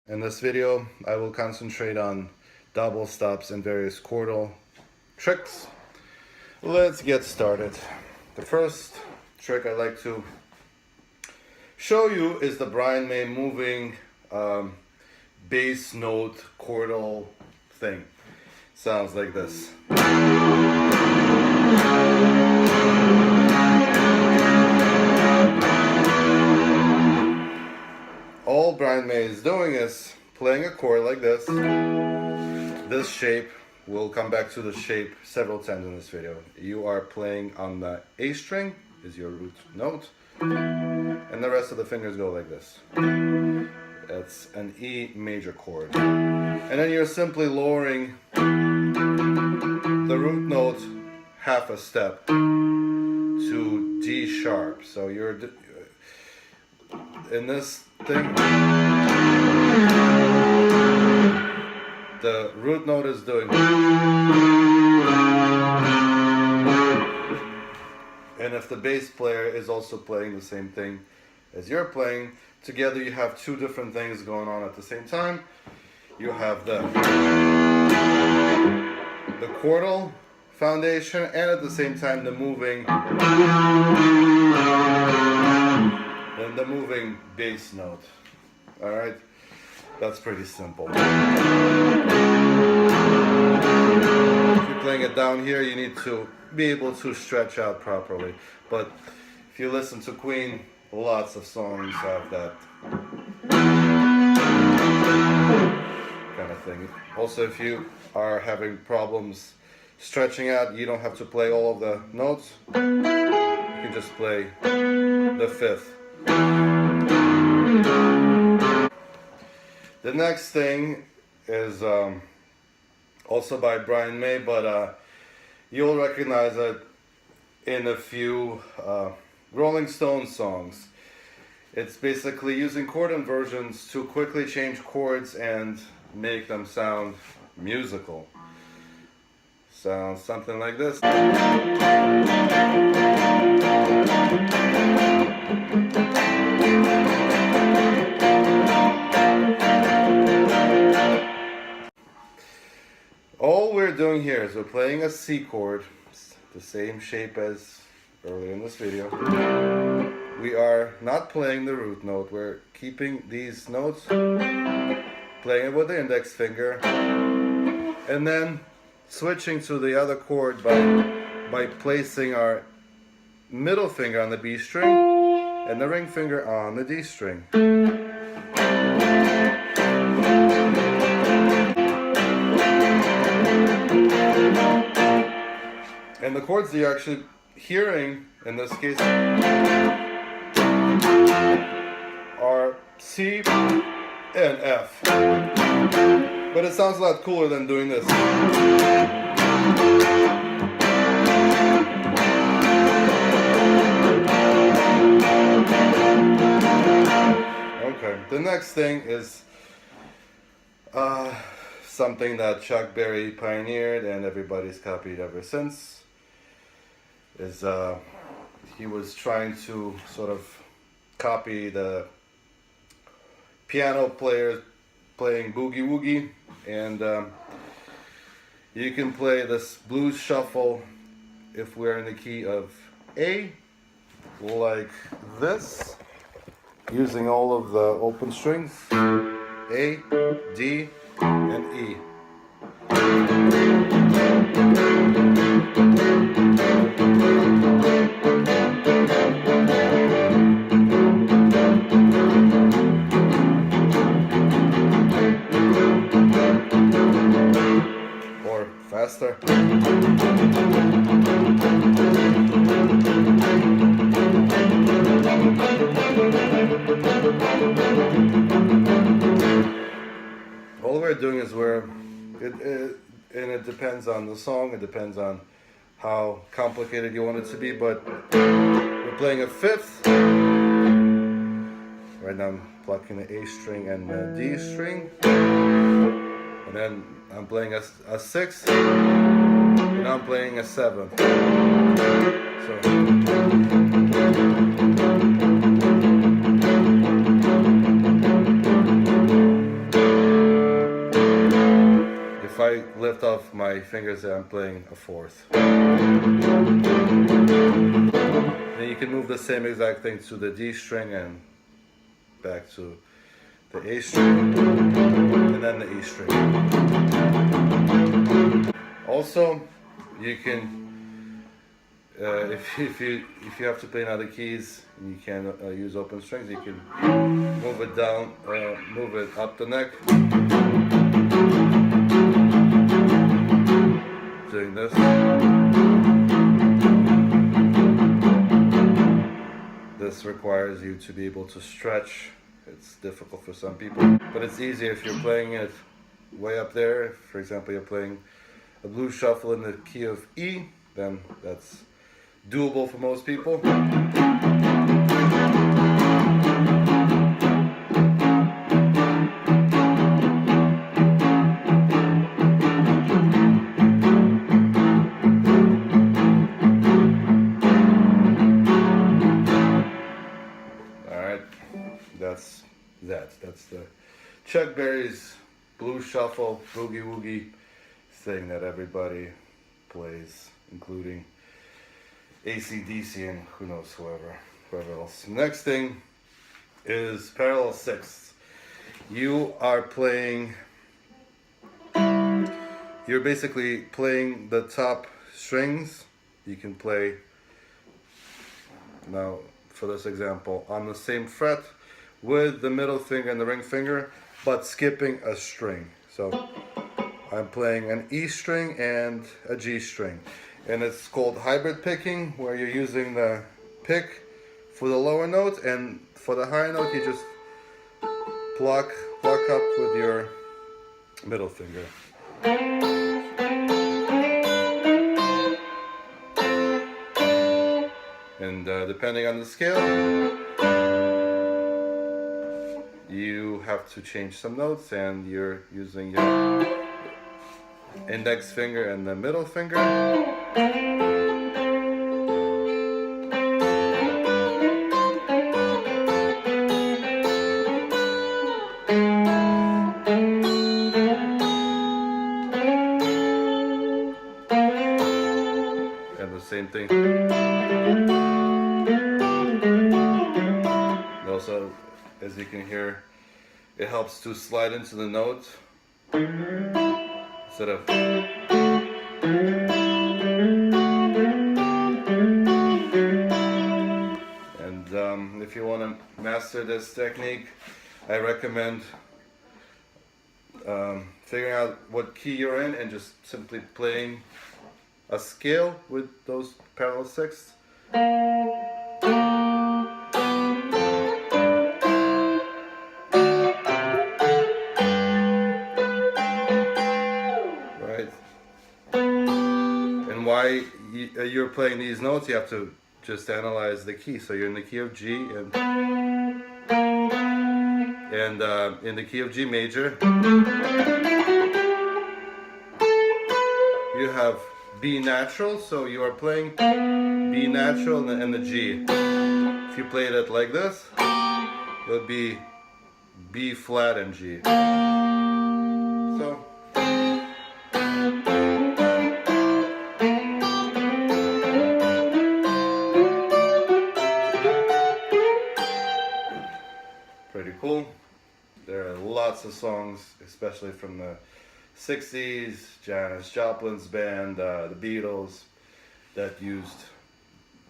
In this video, I will concentrate on double stops and various chordal tricks. Let's get started. The first trick I like to show you is the Brian May moving bass note chordal thing. Sounds like this. All Brian May is doing is playing a chord like this. This shape, we'll come back to the shape several times in this video. You are playing on the A string, is your root note, and the rest of the fingers go like this. It's an E major chord. And then you're simply lowering the root note half a step to D sharp. So you're in this thing, the root note is doing, and if the bass player is also playing the same thing as you're playing, together you have two different things going on at the same time. You have the chordal foundation and at the same time the moving bass note. Alright, that's pretty simple. If you're playing it down here, you need to be able to stretch out properly. But if you listen to Queen, lots of songs have that kind of thing. Also, if you are having problems stretching out, you don't have to play all of the notes. You can just play the fifth. The next thing is also by Brian May, but you'll recognize it in a few Rolling Stones songs. It's basically using chord inversions to quickly change chords and make them sound musical. Sounds something like this. All we're doing here is we're playing a C chord, the same shape as earlier in this video. We are not playing the root note, we're keeping these notes, playing it with the index finger, and then switching to the other chord by placing our middle finger on the B string and the ring finger on the D string. And the chords that you're actually hearing in this case are C and F. But it sounds a lot cooler than doing this. Okay, the next thing is something that Chuck Berry pioneered and everybody's copied ever since. He was trying to sort of copy the piano players playing boogie woogie, and you can play this blues shuffle if we're in the key of A, like this, using all of the open strings, A, D, and E. Or faster. All we're doing is and it depends on the song, it depends on how complicated you want it to be, but we're playing a fifth. Right now I'm plucking the A string and the D string, and then I'm playing a sixth, and I'm playing a seventh. So if I lift off my fingers, I'm playing a fourth. Then you can move the same exact thing to the D string and back to the A string, and then the E string. Also, you can, if you have to play in other keys and you can't use open strings, you can move it down, move it up the neck, doing this. This requires you to be able to stretch. It's difficult for some people, but it's easier if you're playing it way up there. For example, you're playing a blues shuffle in the key of E, then that's doable for most people. That's the Chuck Berry's blues shuffle, boogie woogie thing that everybody plays, including AC/DC and who knows whoever else. Next thing is parallel sixths. You're basically playing the top strings. You can play, now for this example, on the same fret with the middle finger and the ring finger, but skipping a string. So I'm playing an E string and a G string, and it's called hybrid picking, where you're using the pick for the lower note, and for the higher note you just pluck up with your middle finger. And depending on the scale, you have to change some notes, and you're using your index finger and the middle finger. And the same thing. Also, as you can hear, it helps to slide into the note instead of. And if you want to master this technique, I recommend figuring out what key you're in and just simply playing a scale with those parallel sixths. Why you're playing these notes, you have to just analyze the key. So you're in the key of G, and in the key of G major you have B natural, so you are playing B natural and the G. If you played it like this, it would be B flat and G. So pretty cool. There are lots of songs, especially from the 60s, Janis Joplin's band, the Beatles, that used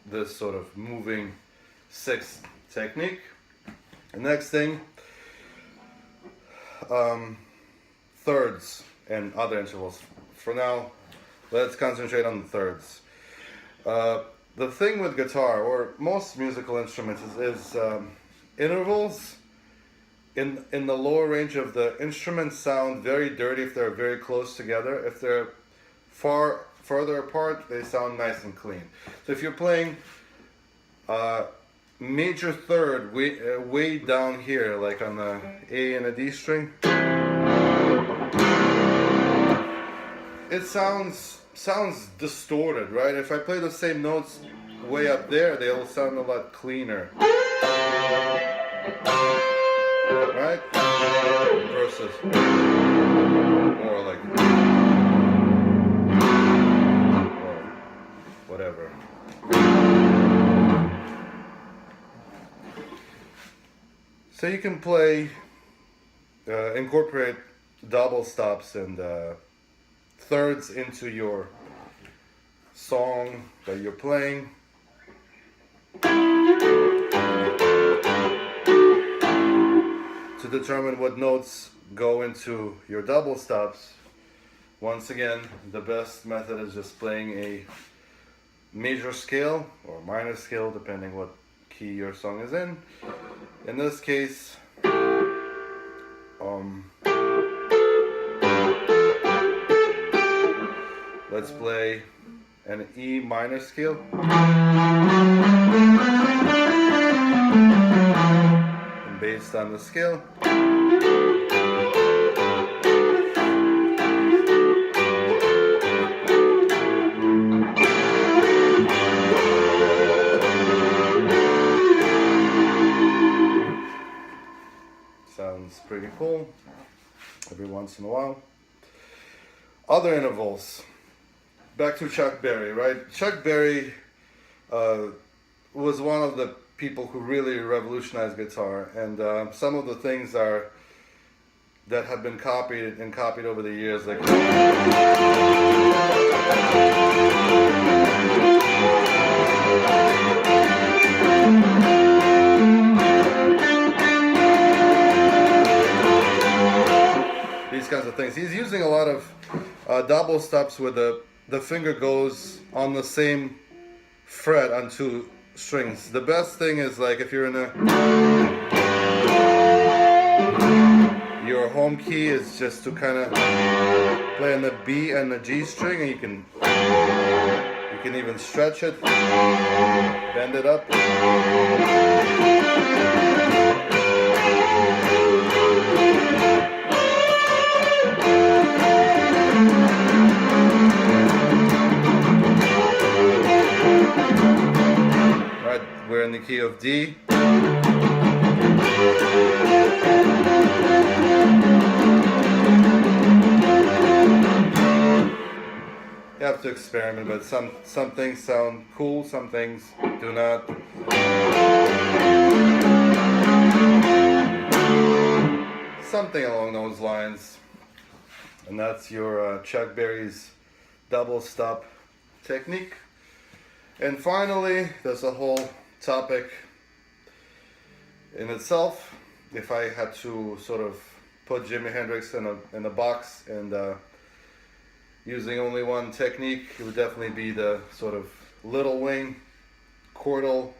this sort of moving sixth technique. The next thing, thirds and other intervals. For now, let's concentrate on the thirds. The thing with guitar, or most musical instruments, is intervals in the lower range of the instruments sound very dirty if they're very close together. If they're further apart, they sound nice and clean. So if you're playing major third way down here, like on the A and a D string, it sounds distorted, right? If I play the same notes way up there, they'll sound a lot cleaner, right? Versus more like So you can play, incorporate double stops and thirds into your song that you're playing. To determine what notes go into your double stops, once again, the best method is just playing a major scale or minor scale, depending what key your song is in. In this case, let's play an E minor scale. And based on the scale, sounds pretty cool every once in a while. Other intervals. Back to Chuck Berry, right? Chuck Berry was one of the people who really revolutionized guitar, and some of the things that have been copied over the years, like these kinds of things. He's using a lot of double stops where the finger goes on the same fret on two strings. The best thing is, like, if you're in your home key is just to kind of play on the B and the G string, and you can even stretch it, bend it up. We're in the key of D. You have to experiment, but some things sound cool, some things do not. Something along those lines. And that's your Chuck Berry's double stop technique. And finally, there's a whole topic in itself. If I had to sort of put Jimi Hendrix in a box and using only one technique, it would definitely be the sort of little wing chordal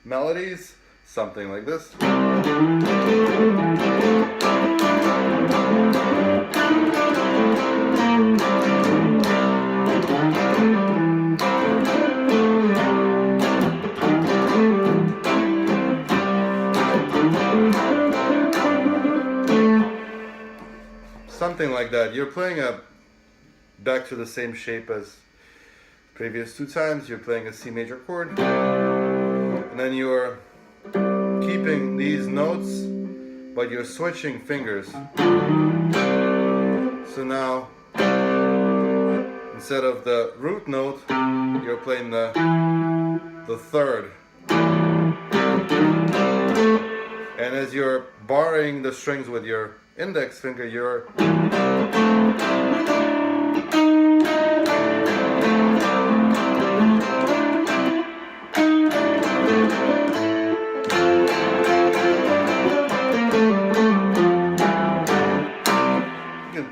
melodies, something like this. Something like that. You're playing back to the same shape as previous two times. You're playing a C major chord, and then you're keeping these notes, but you're switching fingers. So now, instead of the root note, you're playing the third. And as you're barring the strings with your index finger, you're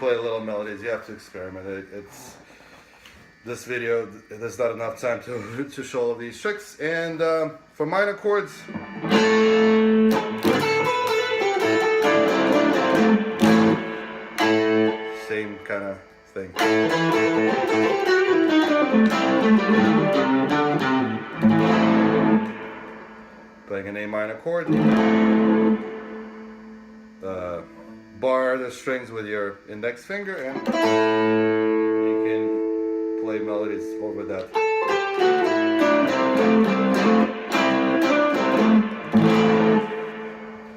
play little melodies. You have to experiment. It's this video, there's not enough time to show all these tricks. And for minor chords, same kind of thing. Playing an A minor chord. Bar the strings with your index finger, and you can play melodies over that.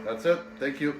That's it. Thank you.